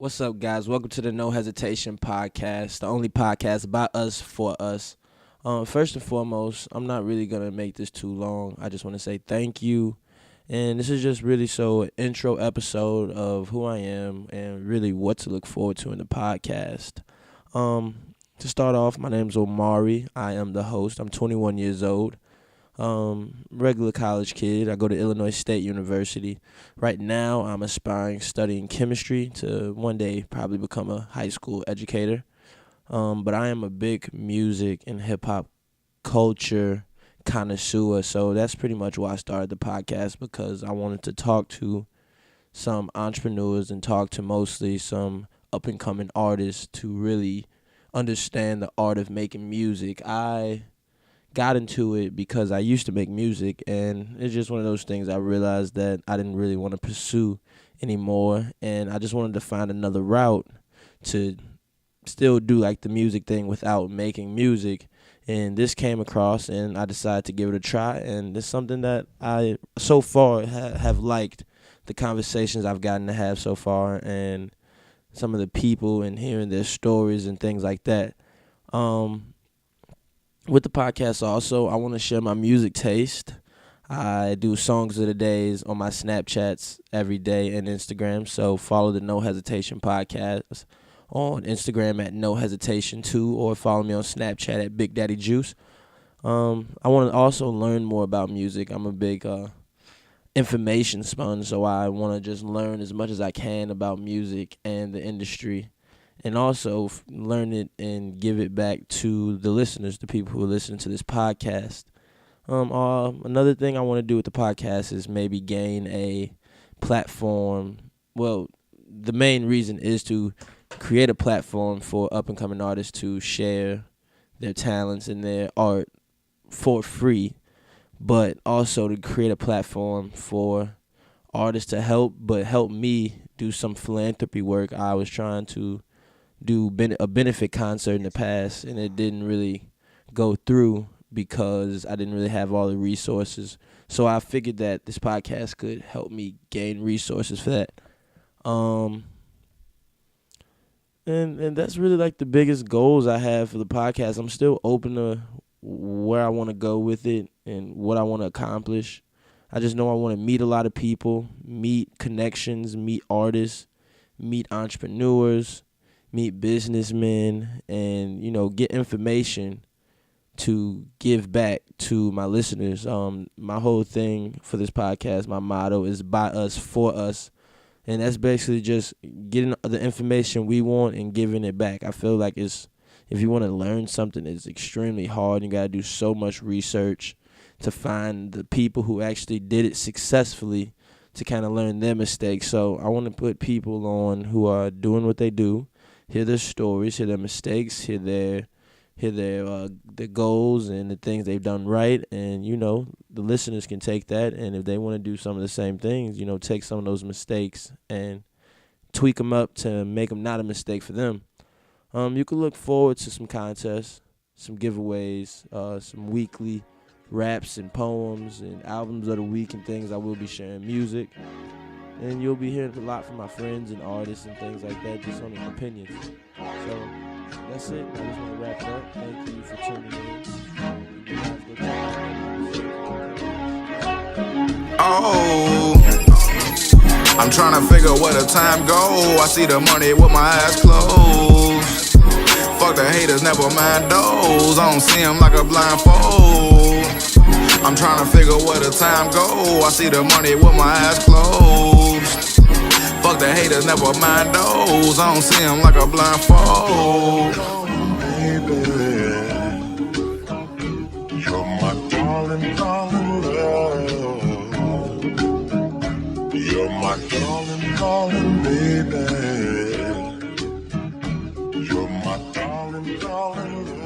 What's up, guys? Welcome to the No Hesitation podcast, the only podcast by us for us. First and foremost, I'm not really going to make this too long. I just want to say thank you. And this is just really an intro episode of who I am and really what to look forward to in the podcast. To start off, my name's Omari. I am the host. I'm 21 years old. Regular college kid. I go to Illinois State University. Right now, I'm studying chemistry to one day probably become a high school educator. But I am a big music and hip hop culture connoisseur, so that's pretty much why I started the podcast, because I wanted to talk to some entrepreneurs and talk to mostly some up and coming artists to really understand the art of making music. I got into it because I used to make music, and it's just one of those things I realized that I didn't really want to pursue anymore, and I just wanted to find another route to still do like the music thing without making music. And this came across, and I decided to give it a try, and it's something that I so far have liked the conversations I've gotten to have so far, and some of the people and hearing their stories and things like that. With the podcast also, I want to share my music taste. I do songs of the days on my Snapchats every day and Instagram, so follow the No Hesitation podcast on Instagram at No Hesitation 2, or follow me on Snapchat at Big Daddy Juice. I want to also learn more about music. I'm a big information sponge, so I want to just learn as much as I can about music and the industry, and also learn it and give it back to the listeners, the people who are listening to this podcast. Another thing I want to do with the podcast is maybe gain a platform. Well, the main reason is to create a platform for up-and-coming artists to share their talents and their art for free, but also to create a platform for artists to help me do some philanthropy work. I was trying to do a benefit concert in the past, and it didn't really go through because I didn't really have all the resources. So I figured that this podcast could help me gain resources for that. And that's really like the biggest goals I have for the podcast. I'm still open to where I want to go with it and what I want to accomplish. I just know I want to meet a lot of people, meet connections, meet artists, meet entrepreneurs, meet businessmen, and, get information to give back to my listeners. My whole thing for this podcast, my motto is by us, for us. And that's basically just getting the information we want and giving it back. I feel like if you want to learn something, it's extremely hard. You got to do so much research to find the people who actually did it successfully to kind of learn their mistakes. So I want to put people on who are doing what they do, hear their stories, hear their mistakes, hear their goals and the things they've done right, and the listeners can take that, and if they want to do some of the same things, take some of those mistakes and tweak them up to make them not a mistake for them. You can look forward to some contests, some giveaways, some weekly raps and poems and albums of the week and things. I will be sharing music, and you'll be hearing a lot from my friends and artists and things like that, just on their opinions. So that's it. I just want to wrap it up. Thank you for tuning in. You guys go I'm trying to figure where the time go. I see the money with my eyes closed. Fuck the haters, never mind those. I don't see them like a blindfold. I'm trying to figure where the time go. I see the money with my eyes closed. Fuck the haters, never mind those. I don't see them like a blindfold. Baby, you're my darling, darling love. You're my darling, darling baby. You're my darling, darling love.